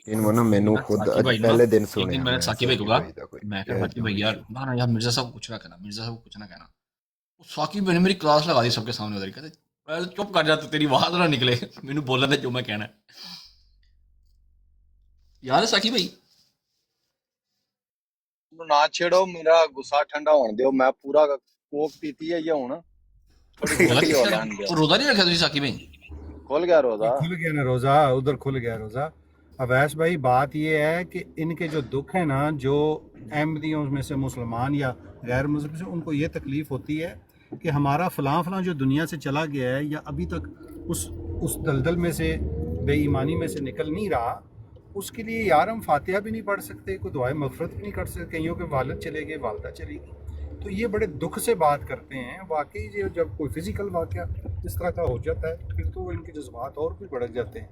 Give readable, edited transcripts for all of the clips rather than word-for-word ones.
ان وہ نا مینو خود ساقی بھائی نا پہلے دن ایک دن سنیا میں نے میں ساقی بھائی کو ساقی کہا، بھائی دا کوئی میں کہا کہ ساقی بھائی جو یار نا یار مرزا صاحب کو کچھ نہ کہنا، مرزا صاحب کو کچھ نہ کہنا. ساقی بھائی نے میری کلاس لگا دی سب کے سامنے ادھر، کہتے چپ کر جا تو تیری آواز نہ نکلے، مینوں بولن دے جو میں کہنا ہے. یاد ہے ساقی بھائی؟ نہ چھیڑو، میرا غصہ ٹھنڈا ہون دیو، میں پورا کوک پیتی ہے یہ ہوں تھوڑی روزہ ٹھنڈی نہیں ہو رکھا؟ لین دیو. روزہ نہیں رکھا تجھے ساقی بھائی؟ کھل گیا روزہ. کھل گیا نا روزہ، ادھر کھل گیا روزہ. اویس بھائی بات یہ ہے کہ ان کے جو دکھ ہیں نا، جو احمدیوں میں سے مسلمان یا غیر مسلم سے، ان کو یہ تکلیف ہوتی ہے کہ ہمارا فلاں فلاں جو دنیا سے چلا گیا ہے یا ابھی تک اس دلدل میں سے، بے ایمانی میں سے نکل نہیں رہا، اس کے لیے یار ہم فاتحہ بھی نہیں پڑھ سکتے، کوئی دعائے مغفرت بھی نہیں کر سکتے. کئیوں کے والد چلے گئے، والدہ چلی گئی، تو یہ بڑے دکھ سے بات کرتے ہیں. واقعی جب کوئی فزیکل واقعہ اس طرح کا ہو جاتا ہے پھر تو ان کے جذبات اور بھی بڑھ جاتے ہیں.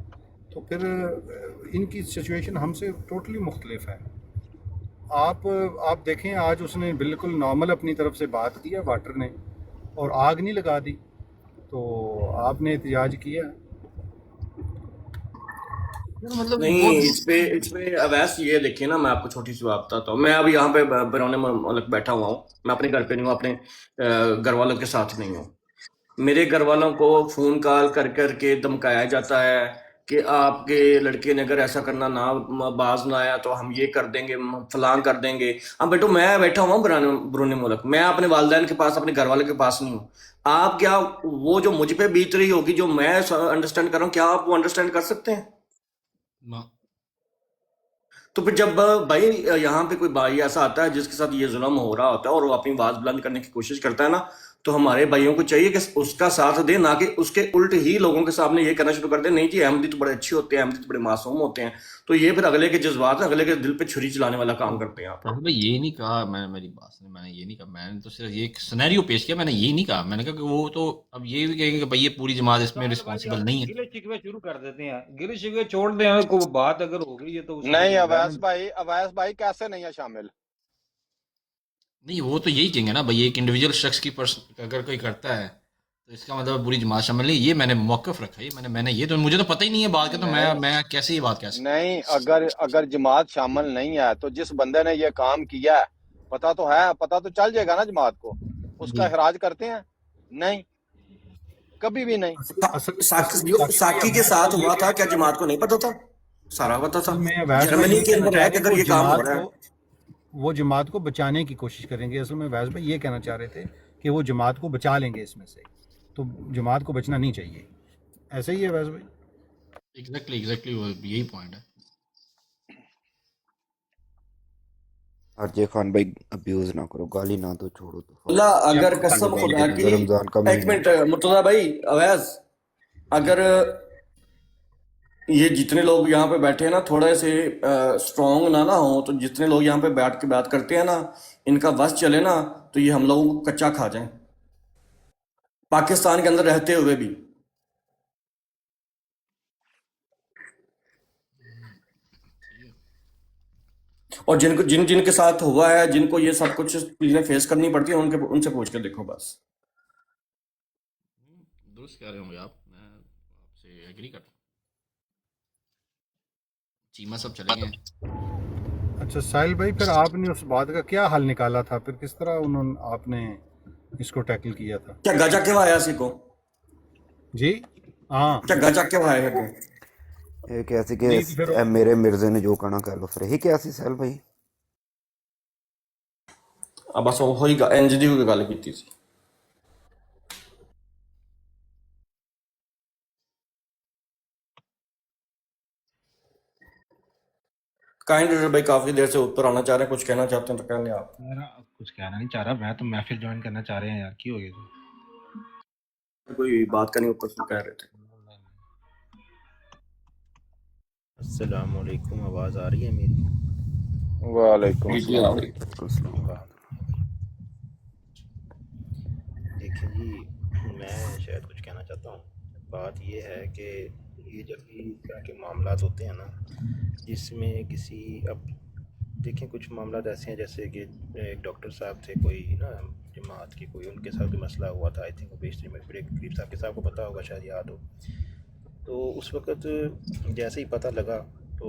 تو پھر ان کی سچویشن ہم سے ٹوٹلی مختلف ہے. آپ دیکھیں آج اس نے بالکل نارمل اپنی طرف سے بات کی ہے واٹر نے، اور آگ نہیں لگا دی، تو آپ نے احتجاج کیا. مطلب وہ نہیں، اس پہ اویس یہ دیکھیے نا، میں آپ کو چھوٹی سی بات بتاتا ہوں. میں ابھی یہاں پہ بیرون ملک بیٹھا ہوا ہوں، میں اپنے گھر پہ نہیں ہوں، اپنے گھر والوں کے ساتھ نہیں ہوں. میرے گھر والوں کو فون کال کر کر کے دمکایا جاتا ہے کہ آپ کے لڑکے نے اگر ایسا کرنا نہ باز نہ آیا تو ہم یہ کر دیں گے، فلاں کر دیں گے. اب بیٹو میں بیٹھا ہوا ہوں بیرون ملک، میں اپنے والدین کے پاس، اپنے گھر والوں کے پاس نہیں ہوں. آپ کیا وہ جو مجھ پہ بیت رہی ہوگی، جو میں انڈرسٹینڈ کر رہا ہوں، کیا آپ وہ انڈرسٹینڈ کر سکتے ہیں؟ تو پھر جب بھائی یہاں پہ کوئی بھائی ایسا آتا ہے جس کے ساتھ یہ ظلم ہو رہا ہوتا ہے اور وہ اپنی آواز بلند کرنے کی کوشش کرتا ہے نا، تو ہمارے بھائیوں کو چاہیے کہ اس کا ساتھ دیں، نہ کہ اس کے الٹ ہی لوگوں کے سامنے یہ کرنا شروع کر دیں نہیں جی احمدی تو بڑے اچھے ہوتے ہیں، احمدی تو بڑے معصوم ہوتے ہیں. تو یہ پھر اگلے کے جذبات، اگلے کے دل پہ چھری چلانے والا کام کرتے ہیں آپ. بھائی یہ نہیں کہا میں نے، میری بات سنیں، میں نے یہ نہیں کہا، میں نے تو صرف یہ ایک سینیریو پیش کیا. میں نے یہ نہیں کہا، میں نے کہا کہ وہ تو اب یہ بھی کہیں گے کہ بھائی یہ پوری جماعت اس میں رسپانسبل نہیں ہے. گلے شکوے شروع کر دیتے ہیں، گلے شکوے چھوڑ دیں، کوئی بات اگر ہو گئی ہے تو اس کو نہیں environment- اویس بھائی کیسے نہیں ہے شامل؟ نہیں وہ تو یہی کہیں گے نا بھائی ایک انڈیویجول شخص کی اگر کوئی کرتا ہے تو اس کا مطلب پوری جماعت شامل نہیں. یہ میں نے موقف رکھا، یہ میں نے یہ تو مجھے تو پتہ ہی نہیں ہے بات کا، تو میں کیسے یہ بات کہہ سکتا نہیں، اگر جماعت شامل نہیں ہے تو جس بندے نے یہ کام کیا ہے پتا تو ہے، پتا تو چل جائے گا نا جماعت کو. ہوں؟ اس کا جی اخراج کرتے ہیں؟ نہیں، کبھی بھی نہیں. جو اصل میں ساکی کے اویس ساتھ بھائی یہ ہوا تھا، کہنا کیا چاہ رہے جماعت کو نہیں پتا تھا؟ سارا پتا تھا. اصل میں اویس بھائی جرمنی یہ کے کہنا اندر چاہ ہے رہے کہ ہیں کہ اگر یہ کام ہو رہا ہے. وہ جماعت کو بچانے کی کوشش کریں گے. اصل میں اویس بھائی یہ کہنا چاہ رہے تھے کہ وہ جماعت کو بچا لیں گے اس میں سے، تو جماعت کو بچنا نہیں چاہیے. ایسا ہی ہے اویس بھائی. ایگزیکٹلی وہ یہی پوائنٹ ہے. ارجے خان بھائی ابیوز نہ کرو، گالی نہ دو، چھوڑو تو اللہ فارغ جی اگر آپ کو قسم رمضان خدا کی، رمضان کا ایک مہینہ منٹ مرتضیٰ بھائی، اویس، جی اگر یہ جتنے لوگ یہاں پہ بیٹھے ہیں نا تھوڑے سے اسٹرانگ نہ ہوں، تو جتنے لوگ یہاں پہ بیٹھ کے بات کرتے ہیں نا، ان کا بس چلے نا تو یہ ہم لوگوں کو کچا کھا جائیں، پاکستان کے اندر رہتے ہوئے بھی. اور جن کے ساتھ ہوا ہے، جن کو یہ سب کچھ چیزیں فیس کرنی پڑتی ہیں، ان سے پوچھ کے دیکھو بس. درست کہہ رہے ہوں گے آپ، میں آپ سے ایگری کرتا ہوں. چیمہ سب چلے گئے ہیں. اچھا ساحل بھائی، پھر آپ نے اس بات کا کیا حل نکالا تھا؟ پھر کس طرح آپ نے اس کو ٹیکل کیا تھا؟ کیا گجا کے آیا سی کو؟ جی ہاں. کیا گجا کے آیا ہے کو؟ ایک ایسی کہ نہیں تو پھر میرے مرزے نے جو کہنا کہہ لو، پھر یہی کیا سی سہل بھائی. اب بس وہی انج دی ہوئی گل کی سی. کائنڈ بھائی کافی دیر سے اوپر آنا چاہ رہے ہیں، کچھ کہنا چاہتے ہیں تو کہہ لیں آپ. میرا کچھ کہنا نہیں چاہ رہا، میں تو محفل جوائن کرنا چاہ رہے ہیں یار، کی ہو گیا کوئی بات کرنی اوپر سے کہہ رہے تھے. السلام علیکم، آواز آ رہی ہے میری؟ وعلیکم جی آ السلام. رہی. وعلیکم السلام. دیکھیں جی، میں شاید کچھ کہنا چاہتا ہوں. بات یہ ہے کہ یہ جب بھی اس طرح کے معاملات ہوتے ہیں نا، جس میں کسی، اب دیکھیں کچھ معاملات ایسے ہیں جیسے کہ ایک ڈاکٹر صاحب تھے کوئی نا جماعت کے، کوئی ان کے ساتھ کوئی مسئلہ ہوا تھا، آئی تھنک وہ بیشتری میں پھر ایک قریب صاحب کے صاحب کو پتہ ہوگا، شاید یاد ہو. تو اس وقت جیسے ہی پتہ لگا تو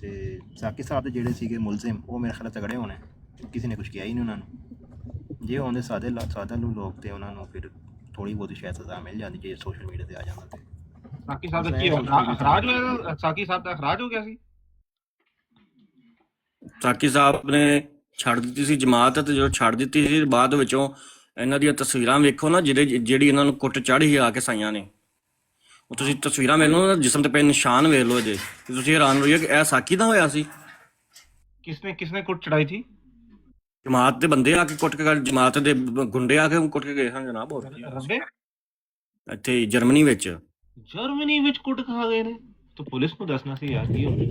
ਤੇ ਸਾਕੀ ਸਾਹਿਬ ਦੇ ਜਿਹੜੇ ਸੀਗੇ ਮੁਲਜ਼ਮ ਉਹ ਮੇਰੇ ਖਿਆਲ ਤਗੜੇ ਹੋਣੇ, ਕਿਸੇ ਨੇ ਕੁਝ ਕਿਹਾ ਹੀ ਨਹੀਂ ਉਹਨਾਂ ਨੂੰ। ਜੇ ਉਹਦੇ ਸਾਦਾ ਲੋਕ ਤੇ ਉਹਨਾਂ ਨੂੰ ਫਿਰ ਥੋੜੀ ਬਹੁਤੀ ਸ਼ਾਇਦ ਸਜ਼ਾ ਮਿਲ ਜਾਂਦੀ ਜੇ ਸੋਸ਼ਲ ਮੀਡੀਆ ਤੇ ਆ ਜਾਂਦਾ ਤੇ। ਸਾਕੀ ਸਾਹਿਬ ਦਾ ਕੀ ਅਖਰਾਜ ਹੋਇਆ? ਸਾਕੀ ਸਾਹਿਬ ਦਾ ਅਖਰਾਜ ਹੋ ਗਿਆ ਸੀ। ਸਾਕੀ ਸਾਹਿਬ ਨੇ ਛੱਡ ਦਿੱਤੀ ਸੀ ਜਮਾਤ, ਤੇ ਜਦੋਂ ਛੱਡ ਦਿੱਤੀ ਸੀ ਬਾਅਦ ਵਿੱਚੋਂ ਇਹਨਾਂ ਦੀਆਂ ਤਸਵੀਰਾਂ ਵੇਖੋ ਨਾ, ਜਿਹੜੀ ਇਹਨਾਂ ਨੂੰ ਕੁੱਟ ਚੜ੍ਹੀ ਆ ਕੇ ਸਾਈਆਂ ਨੇ, ਉਹ ਤੁਸੀਂ ਤਸਵੀਰਾਂ ਵੇਖ ਲਓ ਨਾ, ਜਿਸਮ ਤੇ ਪਏ ਨਿਸ਼ਾਨ ਵੇਖ ਲਓ ਜੇ, ਤੁਸੀਂ ਹੈਰਾਨ ਹੋਈਏ ਕਿ ਇਹ ਸਾਕੀ ਦਾ ਹੋਇਆ ਸੀ। ਕਿਸਨੇ ਕੁੱਟ ਚੜਾਈ ਥੀ? ਜਮਾਤ ਦੇ ਬੰਦੇ ਆ ਕੇ ਕੁੱਟ ਕੇ, ਜਮਾਤ ਦੇ ਗੁੰਡੇ ਆ ਕੇ ਕੁੱਟ ਕੇ ਗਏ ਹਨ ਜਨਾਬ। ਰੱਬੇ ਇੱਥੇ ਜਰਮਨੀ ਵਿੱਚ ਕੁੱਟ ਖਾ ਗਏ ਨੇ, ਤਾਂ ਪੁਲਿਸ ਨੂੰ ਦੱਸਣਾ ਸੀ ਯਾਰ ਕੀ ਹੋ ਗਿਆ।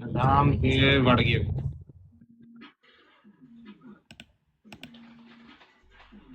ਨਿਜ਼ਾਮ ਤੇ ਵੜ ਗਏ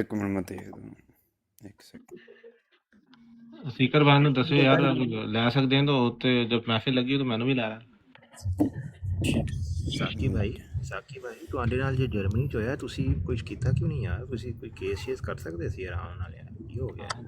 ਇੱਕ ਮਿੰਟ ਮੈਂ ਦੇਖ ਦੂੰ, ਇੱਕ ਸੈਕਿੰਡ। ਸੀਕਰ ਭਾਈ ਨੂੰ ਦੱਸੋ ਯਾਰ ਲੈ ਸਕਦੇ ਹਾਂ ਤਾਂ ਉੱਤੇ ਜਦ ਮਹਿਫਿਲ ਲੱਗੀ ਤਾਂ ਮੈਨੂੰ ਵੀ ਲੈ ਲੈ। ਸਾਕੀ ਭਾਈ ਤੁਹਾਡੇ ਨਾਲ ਜੇ ਜਰਮਨੀ ਚ ਹੋਇਆ ਤੁਸੀਂ ਕੁਝ ਕੀਤਾ ਕਿਉਂ ਨਹੀਂ ਯਾਰ? ਤੁਸੀਂ ਕੋਈ ਕੇਸ ਕਰ ਸਕਦੇ ਸੀ ਆਰਾਮ ਨਾਲ ਯਾਰ, ਕੀ ਹੋ ਗਿਆ?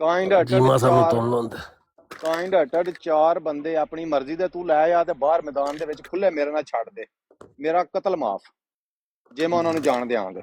ਕਾਇੰਡ ਹਟਡ 4 ਬੰਦੇ ਆਪਣੀ ਮਰਜ਼ੀ ਦੇ ਤੂੰ ਲੈ ਆ ਤੇ ਬਾਹਰ ਮੈਦਾਨ ਦੇ ਵਿੱਚ ਖੁੱਲੇ ਮੇਰੇ ਨਾਲ ਛੱਡ ਦੇ, ਮੇਰਾ ਕਤਲ ਮਾਫ, ਜੇ ਮੈਂ ਉਹਨਾਂ ਨੂੰ ਜਾਣ ਦਿਆਂਗੇ।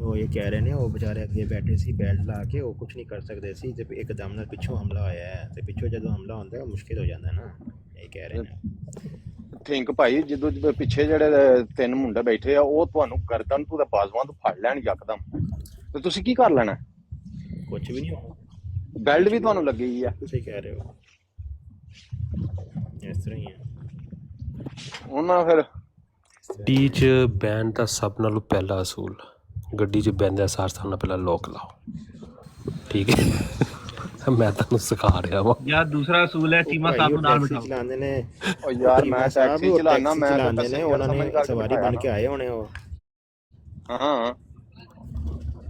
ਉਹ ਇਹ ਕਹਿ ਰਹੇ ਨੇ ਉਹ ਵਿਚਾਰੇ ਅੱਗੇ ਬੈਠੇ ਸੀ ਬੈਲਟ ਲਾ ਕੇ, ਉਹ ਕੁਝ ਨਹੀਂ ਕਰ ਸਕਦੇ ਸੀ ਤੇ ਇੱਕਦਮ ਨਾਲ ਪਿੱਛੋਂ ਹਮਲਾ ਹੋਇਆ ਹੈ ਤੇ ਪਿੱਛੋਂ ਜਦੋਂ ਹਮਲਾ ਹੁੰਦਾ ਹੈ ਮੁਸ਼ਕਿਲ ਹੋ ਜਾਂਦਾ ਨਾ, ਇਹ ਕਹਿ ਰਹੇ ਨੇ। ਥਿੰਕ ਭਾਈ ਜਦੋਂ ਪਿੱਛੇ ਜਿਹੜੇ 3 ਮੁੰਡੇ ਬੈਠੇ ਆ ਉਹ ਤੁਹਾਨੂੰ ਗਰਦਨ ਤੋਂ ਤੇ ਬਾਜ਼ੂਆਂ ਤੋਂ ਫੜ ਲੈਣ ਯਕਦਮ, ਤੇ ਤੁਸੀਂ ਕੀ ਕਰ ਲੈਣਾ? ਕੁਝ ਵੀ ਨਹੀਂ ਹੋਣਾ, ਬੈਲਟ ਵੀ ਤੁਹਾਨੂੰ ਲੱਗੀ ਆ। ਤੁਸੀਂ ਕਹਿ ਰਹੇ ਹੋ ਇਸ ਤਰ੍ਹਾਂ ਹੀ ਹੈ ਉਹਨਾਂ ਫਿਰ ਗੱਡੀ 'ਚ ਬਹਿਣ ਦਾ ਸਭ ਨਾਲੋਂ ਪਹਿਲਾ ਅਸੂਲ, ਗੱਡੀ 'ਚ ਬਹਿੰਦਿਆਂ ਸਾਰ ਸਭ ਨਾਲੋਂ ਪਹਿਲਾਂ ਲੋਕ ਲਾਓ, ਠੀਕ ਹੈ? ਮੈਂ ਤੁਹਾਨੂੰ ਸਿਖਾ ਰਿਹਾ ਵਾਂ। ਯਾਰ ਦੂਸਰਾ ਅਸੂਲ ਹੈ ਚੀਮਾ ਸਾਹਿਬ ਨੂੰ ਨਾਲ ਬਿਠਾਓ। ਚਲਾਉਂਦੇ ਨੇ ਉਹ ਯਾਰ ਮੈਂ ਟੈਕਸੀ ਚਲਾਣਾ, ਮੈਂ ਚਲਾਉਂਦੇ ਨੇ, ਉਹਨਾਂ ਨੇ ਸਵਾਰੀ ਬਣ ਕੇ ਆਏ ਹੋਣੇ ਉਹ। ਹਾਂ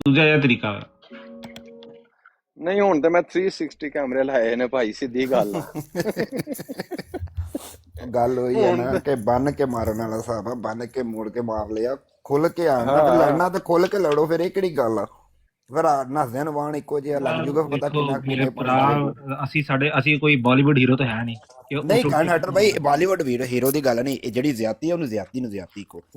ਦੂਜਾ ਇਹ ਤਰੀਕਾ ਨਹੀਂ, ਹੁਣ ਤੇ ਮੈਂ 360 ਕੈਮਰੇ ਲਾਏ ਨੇ ਭਾਈ, ਸਿੱਧੀ ਗੱਲ ਆ। ਗੱਲ ਹੋਈ ਹੈ ਨਾ ਕਿ ਬੰਨ ਕੇ ਮਾਰਨ ਵਾਲਾ ਹਿਸਾਬ ਆ, ਬੰਨ ਕੇ ਮੋੜ ਕੇ ਮਾਰ ਲਿਆ, ਖੁੱਲ ਕੇ ਆਣਾ ਤੇ ਲੜਨਾ ਤੇ ਖੁੱਲ ਕੇ ਲੜੋ, ਫਿਰ ਇਹ ਕਿਹੜੀ ਗੱਲ ਆ? ਫਿਰ ਨਸਦਿਆਂ ਨੂੰ ਵਾਣ ਇੱਕੋ ਜਿਹਾ ਲੱਗ ਜੂਗਾ, ਪਤਾ ਕਿੰਨਾ ਕਿੰਨੇ ਅਸੀਂ ਕੋਈ ਬਾਲੀਵੁੱਡ ਹੀਰੋ ਤਾਂ ਹੈ ਨਹੀਂ। ਨਹੀਂ ਕਾਇਨ ਹਟਰ ਭਾਈ, ਬਾਲੀਵੁੱਡ ਹੀਰੋ ਦੀ ਗੱਲ ਨਹੀਂ, ਇਹ ਜਿਹੜੀ ਜ਼ਿਆਦਤੀ ਹੈ ਉਹਨੂੰ ਜ਼ਿਆਦਤੀ ਕੋ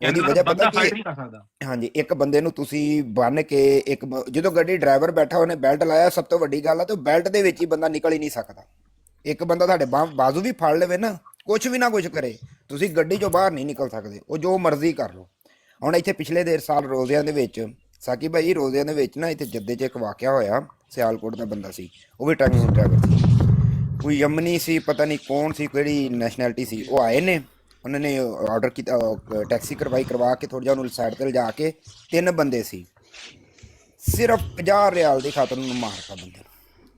ਇਹਦੀ ਵਜ੍ਹਾ ਪਤਾ ਕੀ? ਹਾਂਜੀ, ਇੱਕ ਬੰਦੇ ਨੂੰ ਤੁਸੀਂ ਬੰਨ ਕੇ ਜਦੋਂ ਗੱਡੀ ਡਰਾਈਵਰ ਬੈਠਾ ਉਹਨੇ ਬੈਲਟ ਲਾਇਆ, ਸਭ ਤੋਂ ਵੱਡੀ ਗੱਲ ਆ, ਤੇ ਬੈਲਟ ਦੇ ਵਿੱਚ ਹੀ ਬੰਦਾ ਨਿਕਲ ਹੀ ਨਹੀਂ ਸਕਦਾ। ਇੱਕ ਬੰਦਾ ਤੁਹਾਡੇ ਬਾਜ਼ੂ ਵੀ ਫੜ ਲਵੇ ਨਾ, ਕੁਛ ਵੀ ਨਾ ਕੁਛ ਕਰੇ, ਤੁਸੀਂ ਗੱਡੀ ਚੋਂ ਬਾਹਰ ਨਹੀਂ ਨਿਕਲ ਸਕਦੇ, ਉਹ ਜੋ ਮਰਜ਼ੀ ਕਰ ਲਓ। ਹੁਣ ਇੱਥੇ ਪਿਛਲੇ ਦੇਰ ਸਾਲ ਰੋਜ਼ਿਆਂ ਦੇ ਵਿੱਚ, ਸਾਕੀ ਭਾਈ ਰੋਜ਼ਿਆਂ ਦੇ ਵਿੱਚ ਨਾ ਇੱਥੇ ਜੱਦੇ 'ਚ ਇੱਕ ਵਾਕਿਆ ਹੋਇਆ, ਸਿਆਲਕੋਟ ਦਾ ਬੰਦਾ ਸੀ, ਉਹ ਵੀ ਟੈਕਸੀ ਡਰਾਈਵਰ ਸੀ, ਕੋਈ ਯਮਨੀ ਸੀ, ਪਤਾ ਨਹੀਂ ਕੌਣ ਸੀ, ਕਿਹੜੀ ਨੈਸ਼ਨੈਲਿਟੀ ਸੀ। ਉਹ ਆਏ ਨੇ, ਉਹਨਾਂ ਨੇ ਆਰਡਰ ਕੀਤਾ, ਟੈਕਸੀ ਕਰਵਾ ਕੇ ਥੋੜ੍ਹਾ ਜਿਹਾ ਉਹਨੂੰ ਸਾਈਡ 'ਤੇ ਲਿਜਾ ਕੇ, 3 ਬੰਦੇ ਸੀ, ਸਿਰਫ 50 ਰਿਆਲ ਦੀ ਖਾਤਰ ਉਹਨੂੰ ਮਾਰਤਾ ਬੰਦੇ ਨੂੰ,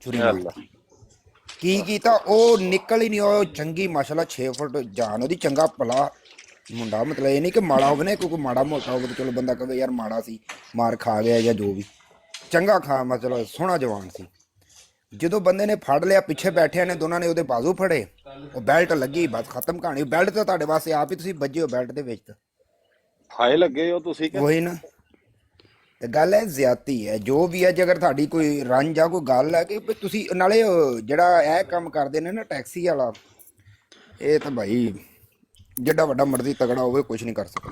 ਛੁਰੀ ਨਾਲ। ਕੀ ਕੀਤਾ ਉਹ ਨਿਕਲ ਹੀ ਨਹੀਂ, ਉਹ ਚੰਗੀ ਮਾਸ਼ਾਅੱਲਾ 6 ਫੁੱਟ ਜਾਨ ਉਹਦੀ, ਚੰਗਾ ਭਲਾ ਮੁੰਡਾ, ਮਤਲਬ ਇਹ ਨਹੀਂ ਕਿ ਮਾੜਾ ਹੋਵੇ ਨਾ, ਕੋਈ ਮਾੜਾ ਮੋਟਾ ਹੋਵੇ ਤਾਂ ਚਲੋ ਬੰਦਾ ਕਹੇ ਯਾਰ ਮਾੜਾ ਸੀ, ਮਾਰ ਖਾ ਗਿਆ ਜਾਂ ਜੋ ਵੀ, ਚੰਗਾ ਮਤਲਬ ਸੋਹਣਾ ਜਵਾਨ ਸੀ। ਜਦੋਂ ਬੰਦੇ ਨੇ ਫੜ ਲਿਆ, ਪਿੱਛੇ ਬੈਠਿਆਂ ਨੇ ਦੋਨਾਂ ਨੇ ਉਹਦੇ ਬਾਜ਼ੂ ਫੜੇ, ਉਹ ਬੈਲਟ ਲੱਗੀ, ਬਸ ਖਤਮ ਕਹਾਣੀ। ਬੈਲਟ ਤਾਂ ਤੁਹਾਡੇ ਵਾਸਤੇ ਆਪ ਹੀ ਤੁਸੀਂ ਵੱਜੇ ਹੋ ਬੈਲਟ ਦੇ ਵਿੱਚ, ਤਾਂ ਹਾਏ ਲੱਗੇ ਹੋ ਤੁਸੀਂ। ਉਹੀ ਨਾ, ਤੇ ਗੱਲ ਹੈ ਜ਼ਿਆਦਤੀ ਹੈ ਜੋ ਵੀ ਹੈ। ਜੇ ਅਗਰ ਤੁਹਾਡੀ ਕੋਈ ਰੰਜ ਆ, ਕੋਈ ਗੱਲ ਹੈ ਕਿ ਤੁਸੀਂ ਨਾਲੇ ਜਿਹੜਾ ਇਹ ਕੰਮ ਕਰਦੇ ਨੇ ਨਾ ਟੈਕਸੀ ਵਾਲਾ, ਇਹ ਤਾਂ ਭਾਈ ਜਿੱਡਾ ਵੱਡਾ ਮਰਜ਼ੀ ਤਗੜਾ ਹੋਵੇ ਕੁਝ ਨਹੀਂ ਕਰ ਸਕਦਾ।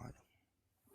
ਆ ਜਾਓ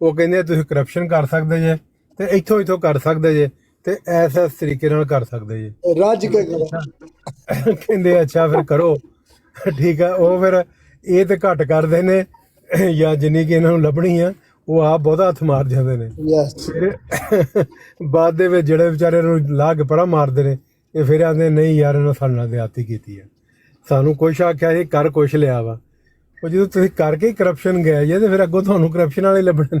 ਉਹ ਕਹਿੰਦੇ ਤੁਸੀਂ ਕਰਪਸ਼ਨ ਕਰ ਸਕਦੇ ਜੇ ਤੇ ਇੱਥੋਂ ਕਰ ਸਕਦੇ ਜੇ ਤੇ ਇਸ ਤਰੀਕੇ ਨਾਲ ਕਰ ਸਕਦੇ ਜੇ। ਰੱਜ ਕੇ ਕਰੋ। ਕਹਿੰਦੇ ਅੱਛਾ ਫਿਰ ਕਰੋ, ਠੀਕ ਆ। ਉਹ ਫਿਰ ਇਹ ਤੇ ਘੱਟ ਕਰਦੇ ਨੇ ਜਾਂ ਜਿੰਨੀ ਕਿ ਇਹਨਾਂ ਨੂੰ ਲੱਭਣੀ ਆ ਉਹ ਆਪ ਬਹੁਤਾ ਹੱਥ ਮਾਰ ਜਾਂਦੇ ਨੇ। ਫਿਰ ਬਾਅਦ ਦੇ ਵਿੱਚ ਜਿਹੜੇ ਵਿਚਾਰੇ ਨੂੰ ਲਾਹ ਕੇ ਪਰਾਂ ਮਾਰਦੇ ਨੇ ਇਹ ਫਿਰ ਆਂਦੇ ਨਹੀਂ ਯਾਰ ਇਹਨਾਂ ਸਾਡੇ ਨਾਲ ਦਿਹਾਤੀ ਕੀਤੀ ਆ, ਸਾਨੂੰ ਕੁਛ ਆਖਿਆ ਸੀ ਕਰ ਕੁਛ ਲਿਆ ਵਾ। ਉਹ ਜਦੋਂ ਤੁਸੀਂ ਕਰਕੇ ਹੀ ਕਰਪਸ਼ਨ ਗਏ ਜੇ ਤੇ ਫਿਰ ਅੱਗੋਂ ਤੁਹਾਨੂੰ ਕਰਪਸ਼ਨ ਵਾਲੇ ਲੱਭਣੇ।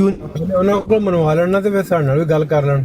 ਉਹਨਾਂ ਕੋਲ ਮਨਵਾ ਲੈਣਾ ਤੇ ਫਿਰ ਸਾਡੇ ਨਾਲ ਵੀ ਗੱਲ ਕਰ ਲੈਣ।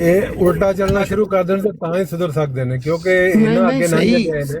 ਇਹ ਉਲਟਾ ਚੱਲਣਾ ਸ਼ੁਰੂ ਕਰ ਦੇਣ ਤੇ ਤਾਂ ਹੀ ਸੁਧਰ ਸਕਦੇ ਨੇ ਕਿਉਂਕਿ ਇਹਨਾਂ ਅੱਗੇ ਨਹੀਂ ਗਏ ਨੇ।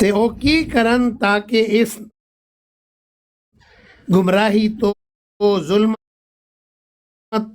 ਤੇ ਉਹ ਕੀ ਕਰਨ ਤਾਂ ਕਿ ਇਸ ਗੁੰਮਰਾਹੀ ਤੋਂ ਜ਼ੁਲਮ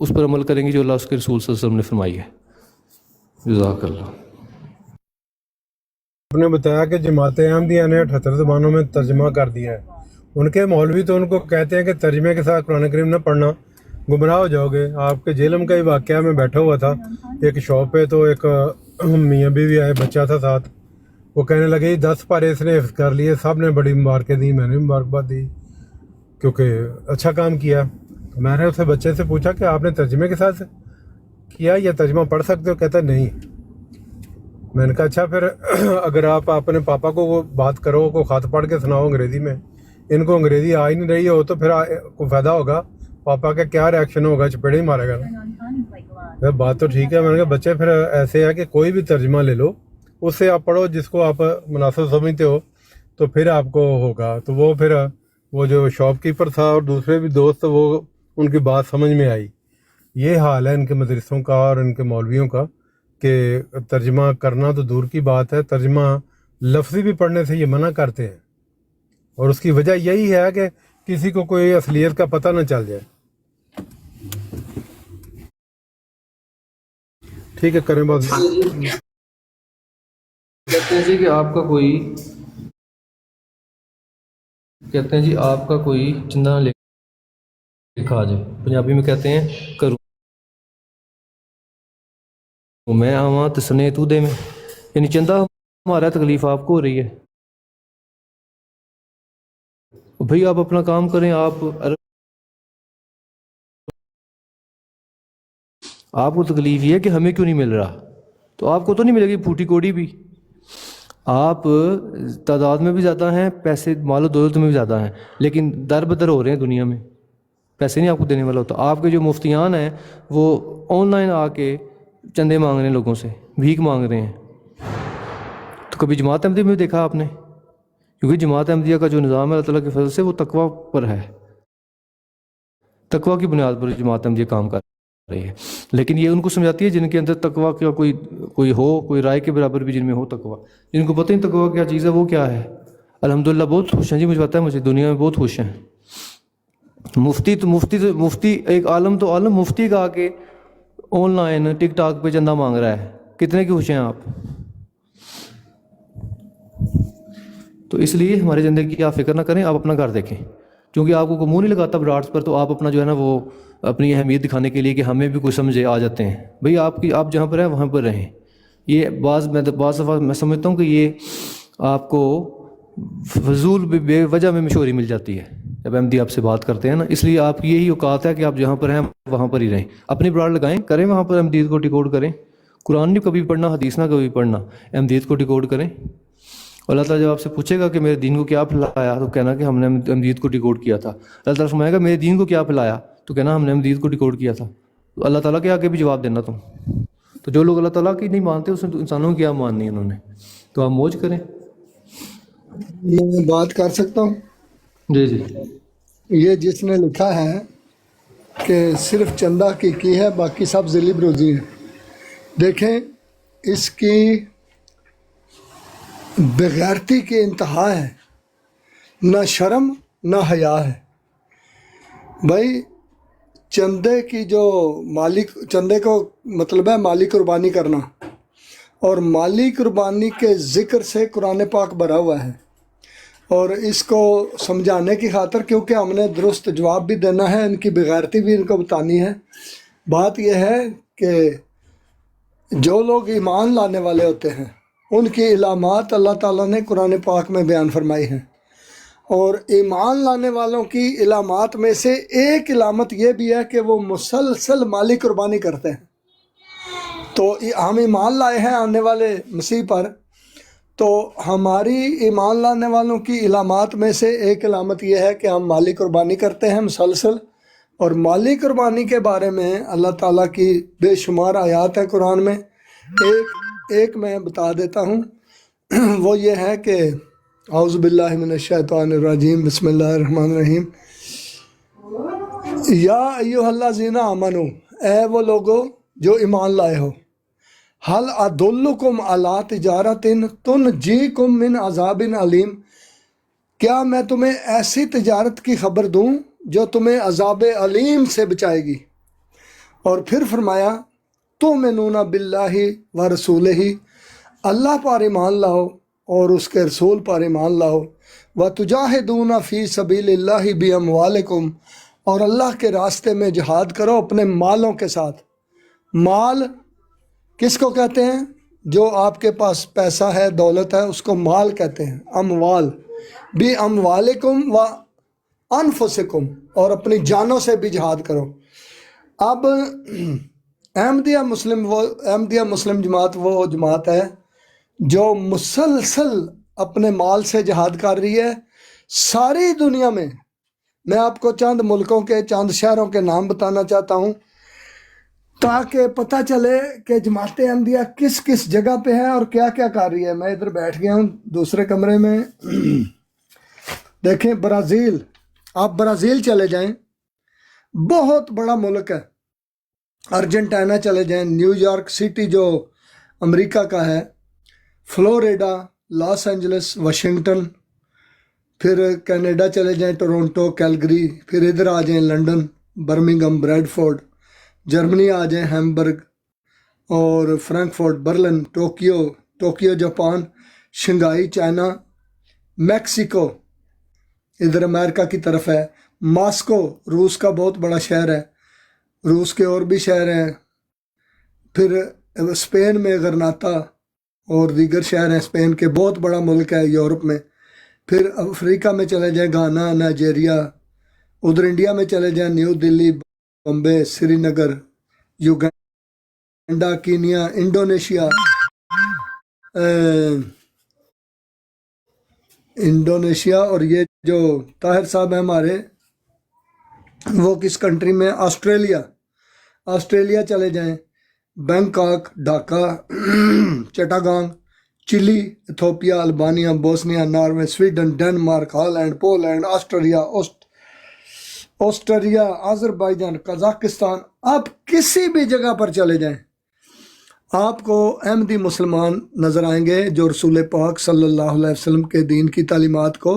اس پر عمل کریں گے جو اللہ اس کے رسول صلی اللہ علیہ وسلم نے فرمائی ہے. جزاک اللہ. آپ نے بتایا کہ جماعت احمدیہ نے 78 زبانوں میں ترجمہ کر دیا ہے. ان کے مولوی تو ان کو کہتے ہیں کہ ترجمے کے ساتھ قرآن کریم نہ پڑھنا، گمراہ ہو جاؤ گے. آپ کے جیلم کا ہی واقعہ میں بیٹھا ہوا تھا ایک شاپ پہ، تو ایک میاں بیوی آئے، بچہ تھا ساتھ. وہ کہنے لگے 10 پارے اس نے حفظ کر لیے، سب نے بڑی مبارکیں دی، میں نے مبارکباد دی کیونکہ اچھا کام کیا. میں نے اسے بچے سے پوچھا کہ آپ نے ترجمے کے ساتھ کیا یا ترجمہ پڑھ سکتے ہو؟ کہتا نہیں. میں نے کہا اچھا پھر اگر آپ اپنے پاپا کو وہ بات کرو، کو خط پڑھ کے سناؤ انگریزی میں، ان کو انگریزی آ ہی نہیں رہی ہو تو پھر کوئی فائدہ ہوگا؟ پاپا کا کیا ریاکشن ہوگا؟ چپیڑے ہی مارے گا نا. بات تو ٹھیک ہے. میں نے کہا بچے پھر ایسے ہے کہ کوئی بھی ترجمہ لے لو، اس سے آپ پڑھو جس کو آپ مناسب سمجھتے ہو، تو پھر آپ کو ہوگا. تو وہ پھر وہ جو شاپ کیپر تھا اور دوسرے بھی دوست، وہ ان کی بات سمجھ میں آئی. یہ حال ہے ان کے مدرسوں کا اور ان کے مولویوں کا کہ ترجمہ کرنا تو دور کی بات ہے، ترجمہ لفظی بھی پڑھنے سے یہ منع کرتے ہیں. اور اس کی وجہ یہی ہے کہ کسی کو کوئی اصلیت کا پتہ نہ چل جائے. ٹھیک ہے، کریں بات. کہتے ہیں جی کہ آپ کا کوئی کہتے ہیں جی آپ کا کوئی چندہ نہ لکھا جائے. پنجابی میں کہتے ہیں کروں میں آواں تسنے تو دے میں، یعنی چندہ ہمارا تکلیف آپ کو ہو رہی ہے. بھئی آپ اپنا کام کریں. آپ کو تکلیف یہ ہے کہ ہمیں کیوں نہیں مل رہا، تو آپ کو تو نہیں ملے گی پھوٹی کوڑی بھی. آپ تعداد میں بھی زیادہ ہیں، پیسے مال و دولت میں بھی زیادہ ہیں، لیکن در بدر ہو رہے ہیں دنیا میں. پیسے نہیں آپ کو دینے والا ہوتا. آپ کے جو مفتیان ہیں وہ آن لائن آ کے چندے مانگ رہے ہیں، لوگوں سے بھیک مانگ رہے ہیں. تو کبھی جماعت احمدیہ میں دیکھا آپ نے؟ کیونکہ جماعت احمدیہ کا جو نظام ہے اللہ تعالیٰ کے فضل سے وہ تقویٰ پر ہے. تقویٰ کی بنیاد پر جماعت احمدیہ کام کر رہی ہے. لیکن یہ ان کو سمجھاتی ہے جن کے اندر تقویٰ کا کوئی ہو، کوئی رائے کے برابر بھی جن میں ہو تقویٰ. جن کو پتہ نہیں تقویٰ کیا چیز ہے، وہ کیا ہے. الحمدللہ بہت خوش ہیں جی، مجھے پتہ ہے، مجھے دنیا میں بہت خوش ہیں. مفتی ایک عالم تو عالم مفتی کا آ کے آن لائن ٹک ٹاک پہ چندہ مانگ رہا ہے. کتنے کی خوش ہیں آپ؟ تو اس لیے ہماری زندگی کی آپ فکر نہ کریں، آپ اپنا گھر دیکھیں. کیونکہ آپ کو منہ نہیں لگاتا براڈس پر، تو آپ اپنا جو ہے نا وہ اپنی اہمیت دکھانے کے لیے کہ ہمیں بھی کچھ سمجھے آ جاتے ہیں. بھئی آپ جہاں پر ہیں وہاں پر رہیں. یہ بعض دفعہ میں سمجھتا ہوں کہ یہ آپ کو فضول بے وجہ میں مشوری مل جاتی ہے جب احمدی آپ سے بات کرتے ہیں نا. اس لیے آپ کی یہی اوقات ہے کہ آپ جہاں پر ہیں وہاں پر ہی رہیں. اپنی براڈ لگائیں، کریں وہاں پر احمدیت کو ڈیکوڈ کریں. قرآن نہیں کبھی پڑھنا، حدیث نہ کبھی پڑھنا، احمدیت کو ڈیکوڈ کریں. اللہ تعالیٰ جب آپ سے پوچھے گا کہ میرے دین کو کیا پھیلایا، تو کہنا کہ ہم نے احمدیت کو ڈیکوڈ کیا تھا. اللہ تعالیٰ فرمائے گا میرے دین کو کیا پھیلایا، تو کہنا ہم نے احمدیت کو ڈیکوڈ کیا تھا. تو اللہ تعالیٰ کے آگے بھی جواب دینا تم. تو جو لوگ اللہ تعالیٰ کی نہیں مانتے اس نے تو انسانوں کی کیا ماننی ہے انہوں نے. تو آپ موج کریں. میں بات کر سکتا ہوں؟ جی جی. یہ جس نے لکھا ہے کہ صرف چندہ کی ہے، باقی سب ذلی بروزی ہے. دیکھیں اس کی بغیرتی کی انتہا ہے، نہ شرم نہ حیا ہے. بھائی چندے کی جو چندے کو مطلب ہے مالی قربانی کرنا، اور مالی قربانی کے ذکر سے قرآن پاک بھرا ہوا ہے. اور اس کو سمجھانے کی خاطر، کیونکہ ہم نے درست جواب بھی دینا ہے، ان کی بغیرتی بھی ان کو بتانی ہے. بات یہ ہے کہ جو لوگ ایمان لانے والے ہوتے ہیں ان کی علامات اللہ تعالیٰ نے قرآن پاک میں بیان فرمائی ہیں. اور ایمان لانے والوں کی علامات میں سے ایک علامت یہ بھی ہے کہ وہ مسلسل مالی قربانی کرتے ہیں. تو ہم ایمان لائے ہیں آنے والے مسیح پر، تو ہماری ایمان لانے والوں کی علامات میں سے ایک علامت یہ ہے کہ ہم مالی قربانی کرتے ہیں مسلسل. اور مالی قربانی کے بارے میں اللہ تعالیٰ کی بے شمار آیات ہیں قرآن میں. ایک میں بتا دیتا ہوں، وہ یہ ہے کہ اعوذ باللہ من الشیطان الرجیم، بسم اللہ الرحمن الرحیم. یا ایھا الذین آمنوا، اے وہ لوگو جو ایمان لائے ہو، حل ادلکم علی تجارت تنجیکم من عذاب علیم، کیا میں تمہیں ایسی تجارت کی خبر دوں جو تمہیں عذاب علیم سے بچائے گی. اور پھر فرمایا تؤمنون باللہ و رسولہ، اللہ پر ایمان لاؤ اور اس کے رسول پر ایمان لاؤ، وتجاہدون فی سبیل اللہ باموالکم، اور اللہ کے راستے میں جہاد کرو اپنے مالوں کے ساتھ۔ مال کس کو کہتے ہیں؟ جو آپ کے پاس پیسہ ہے، دولت ہے، اس کو مال کہتے ہیں، اموال۔ باموالکم و انفسکم، اور اپنی جانوں سے بھی جہاد کرو۔ اب احمدیہ مسلم جماعت وہ جماعت ہے جو مسلسل اپنے مال سے جہاد کر رہی ہے ساری دنیا میں۔ میں آپ کو چند ملکوں کے، چند شہروں کے نام بتانا چاہتا ہوں تاکہ پتہ چلے کہ جماعت احمدیہ کس کس جگہ پہ ہے اور کیا کیا کر رہی ہے۔ میں ادھر بیٹھ گیا ہوں دوسرے کمرے میں۔ دیکھیں برازیل، آپ برازیل چلے جائیں، بہت بڑا ملک ہے۔ ارجنٹائنا چلے جائیں، نیو یارک سٹی جو امریکہ کا ہے، فلوریڈا، لاس اینجلس، واشنگٹن، پھر کینیڈا چلے جائیں، ٹورنٹو، کیلگری، پھر ادھر آ جائیں لنڈن، برمنگھم، بریڈفورڈ، جرمنی آ جائیں ہیمبرگ، اور Frankfurt, Berlin, Tokyo Japan, Shanghai China, Mexico ادھر امریکہ کی طرف ہے، ماسکو روس کا بہت بڑا شہر ہے، روس کے اور بھی شہر ہیں، پھر اسپین میں غرناطہ اور دیگر شہر ہیں، اسپین کے بہت بڑا ملک ہے یورپ میں۔ پھر افریقہ میں چلے جائیں، گانا، نائجیریا، ادھر انڈیا میں چلے جائیں، نیو دلی، بمبے، سری نگر، یوگینڈا، کینیا، انڈونیشیا، اور یہ جو طاہر صاحب ہیں ہمارے، وہ کس کنٹری میں؟ آسٹریلیا چلے جائیں، بینکاک، ڈھاکہ، چٹاگانگ، چلی، Ethiopia, Albania, Bosnia, Norway, Sweden, Denmark, Holland, Poland, Austria, Azerbaijan, Kazakhstan. آپ کسی بھی جگہ پر چلے جائیں، آپ کو احمدی مسلمان نظر آئیں گے جو رسول پاک صلی اللہ علیہ وسلم کے دین کی تعلیمات کو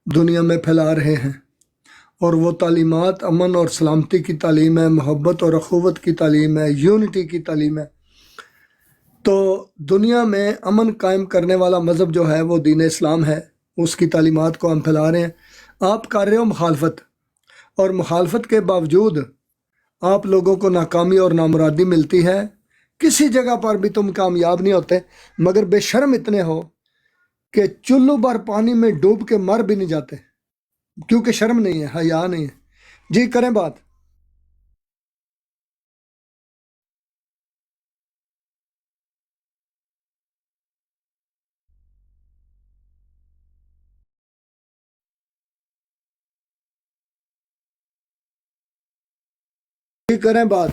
دنیا میں پھیلا رہے ہیں، اور وہ تعلیمات امن اور سلامتی کی تعلیم ہے، محبت اور اخوت کی تعلیم ہے، یونٹی کی تعلیم ہے۔ تو دنیا میں امن قائم کرنے والا مذہب جو ہے وہ دین اسلام ہے، اس کی تعلیمات کو ہم پھیلا رہے ہیں۔ آپ کر رہے ہو مخالفت، اور مخالفت کے باوجود آپ لوگوں کو ناکامی اور نامرادی ملتی ہے، کسی جگہ پر بھی تم کامیاب نہیں ہوتے، مگر بے شرم اتنے ہو کہ چلو بھر پانی میں ڈوب کے مر بھی نہیں جاتے، کیونکہ شرم نہیں ہے، حیا نہیں ہے۔ جی کریں بات۔ جی کریں بات۔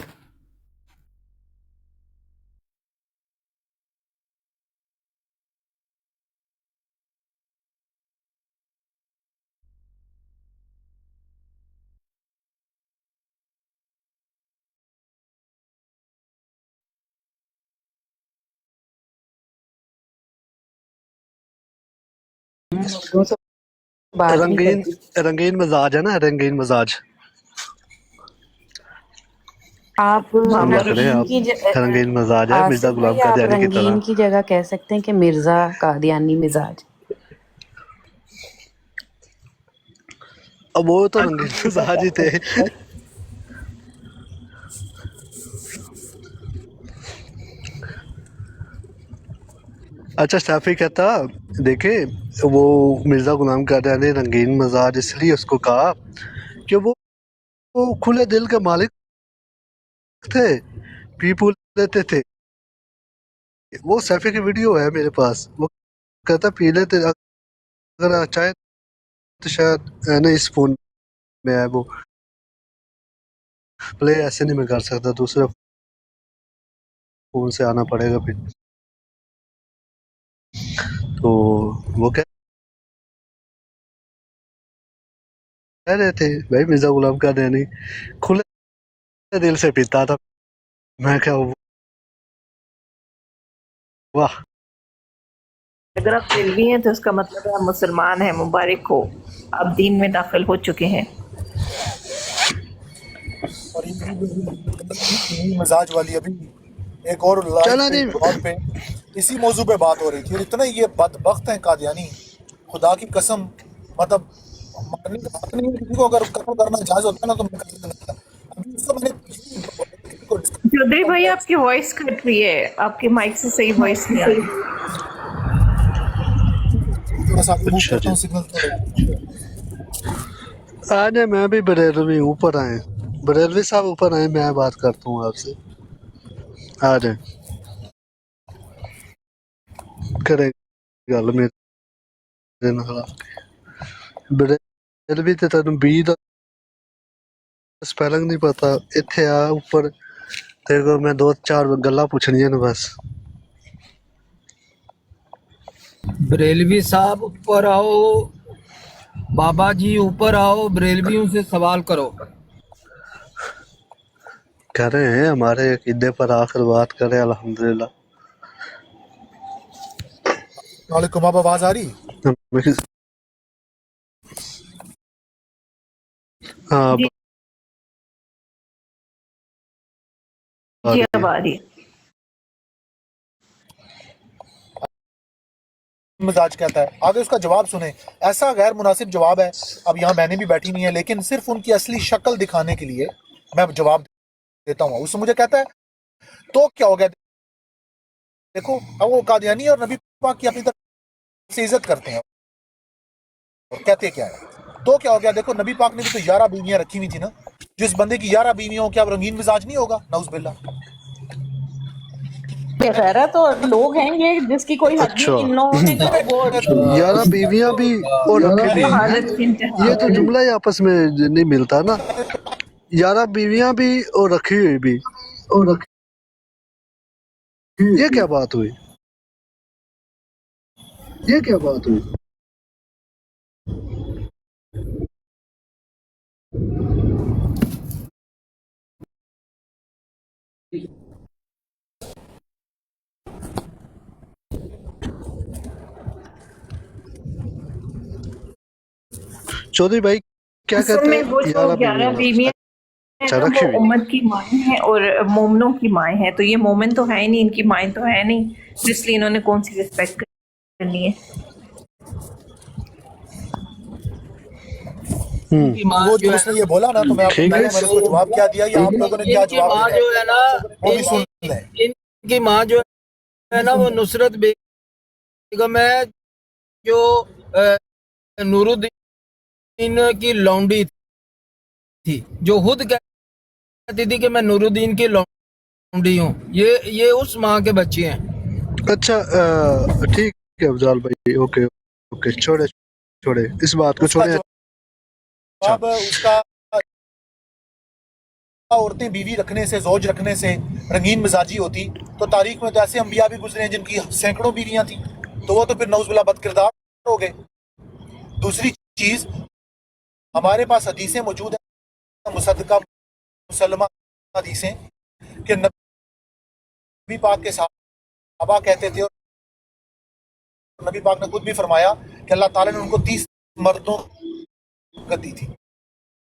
رنگین مزاج ہے نا، رنگین مزاج آپ رنگین مزاج ہے، مرزا آصف غلام بھائی، آپ قادیانی کی طرح۔ رنگین کی جگہ کہہ سکتے ہیں کہ مرزا قادیانی مزاج۔ اب وہ تو رنگین مزاج ہی تھے۔ اچھا شافی کہتا، دیکھیں وہ مرزا غلام قادیانی رنگین مزاج اس لیے اس کو کہا کہ وہ کھلے دل کے مالک تھے، پی پو لیتے تھے۔ وہ سیفی کی ویڈیو ہے میرے پاس، وہ کہتا پی لیتے، اگر چاہے تو شاید نہیں اس فون میں ہے، وہ پلے ایسے نہیں میں کر سکتا، دوسرے فون سے آنا پڑے گا پھر۔ تو وہ کہہ رہے تھے بھائی مرزا غلام قادیانی کھلے دل سے پیتا تھا۔ میں کہا واہ، اگر آپ دلوی ہیں تو اس کا مطلب ہے آپ مسلمان ہیں، مبارک ہو، آپ دین میں داخل ہو چکے ہیں۔ اور یہ مزاج والی ابھی ایک اور چلا لائف جی پہ اسی موضوع پہ بات ہو رہی تھی، اور اتنا یہ بدبخت ہیں قادیانی، خدا کی قسم، مطلب مارنے کا حق نہیں ہے کسی کو، اگر قتل کرنا جائز ہوتا ہے نا تو میں قتل نہیں کرتا۔ ابھی اس کا میں نے چودھری بھائی آپ کی وائس کٹ رہی ہے، آپ کے مائک سے صحیح وائس نہیں آ رہی۔ تھوڑا سا موو اچھا کرتا جی ہوں، سگنل تھوڑا۔ آ جائیں، میں بھی بریلوی، اوپر آئیں، بریلوی صاحب اوپر آئیں، میں بات کرتا ہوں آپ سے، آ جائیں، کرے گل میرے نال آ کے۔ بریلوی تے تینوں بی دا سپیلنگ نہیں پتا، اتھے آ اوپر، تیرے کو میں 2-4 گلاں پوچھنیاں نے بس۔ بریلوی صاحب اوپر آؤ، بابا جی اوپر آؤ، بریلویوں سے سوال کرو۔ کہہ رہے ہیں ہمارے عقیدے پر آخر بات کرے، الحمدللہ۔ وعلیکم، اب آواز آ رہی؟ ہاں جی آ جی رہی اب ہے۔ آ رہی ہے۔ مزاج کہتا ہے، آگے اس کا جواب سنیں، ایسا غیر مناسب جواب ہے۔ اب یہاں میں نے بھی بیٹھی نہیں ہے، لیکن صرف ان کی اصلی شکل دکھانے کے لیے میں جواب دیتا ہوں۔ اس سے مجھے کہتا ہے تو کیا ہو گیا، دیکھو اب وہ قادیانی اور نبی پاک کی اپنی طرف سے عزت کرتے ہیں، اور کہتے کیا ہے تو کیا ہو گیا، دیکھو نبی پاک نے بھی تو 11 بیویاں رکھی ہوئی تھی نا، جس بندے کی 11 بیویاں ہوں، کیا اب رنگین مزاج نہیں ہوگا؟ نعوذ باللہ۔ بے غیرت اور لوگ ہیں یہ جس کی کوئی حد اچھا، نہیں، ان لوگوں نے جو وہ 11 بیویاں بھی اور رکھی بھی ہیں، حالت کی انتہا یہ تو ہے۔ جملہ ہی آپس میں نہیں ملتا نا، 11 بیویاں بھی اور رکھی ہوئی بھی، یہ کیا بات ہوئی؟ یہ کیا بات ہوئی؟ چودھری بھائی کیا اصل کہتے میں ہیں؟ وہ جو 11 11 بیویاں بیویاں ہیں اچھا نا، رکھی وہ ہوئی، امت کی مائیں ہیں اور مومنوں کی مائیں ہیں، تو یہ مومن تو ہے ہی نہیں، ان کی مائیں تو ہے نہیں، تو اس لیے انہوں نے کون سی رسپیکٹ کرنی ہے۔ ان کی ماں وہ جو جو ہے اس نے یہ بولا نا، تو میں ٹھیک میں ہے، نے اس کو جواب کیا دیا، یا آپ لوگوں نے کیا ان کی جواب ماں دیا جو ہے نا، وہ بھی سن لیں۔ ان کی ماں جو ہے نا وہ نصرت بیگم ہے، جو نور الدین کی لونڈی تھی، جو خود کہتی تھی کہ میں نور الدین کی لونڈی ہوں، یہ اس ماں کے بچے ہیں۔ اچھا ٹھیک ہے افضال بھائی، اوکے اوکے، چھوڑے اس بات کو اس کا چھوڑے۔ اچھا جواب اس کا عورتیں بیوی رکھنے سے، زوج رکھنے سے رنگین مزاجی ہوتی تو تاریخ میں تو ایسے انبیاء بھی گزرے ہیں جن کی سینکڑوں بیویاں تھیں، تو وہ تو پھر نعوذ باللہ بد کردار ہو گئے۔ دوسری چیز، ہمارے پاس حدیثیں موجود ہیں، مصدقہ مسلمہ حدیثیں، کہ نبی پاک کے صحابہ کہتے تھے، اور نبی پاک نے خود بھی فرمایا کہ اللہ تعالیٰ نے ان کو 30 مردوں کو دی تھی۔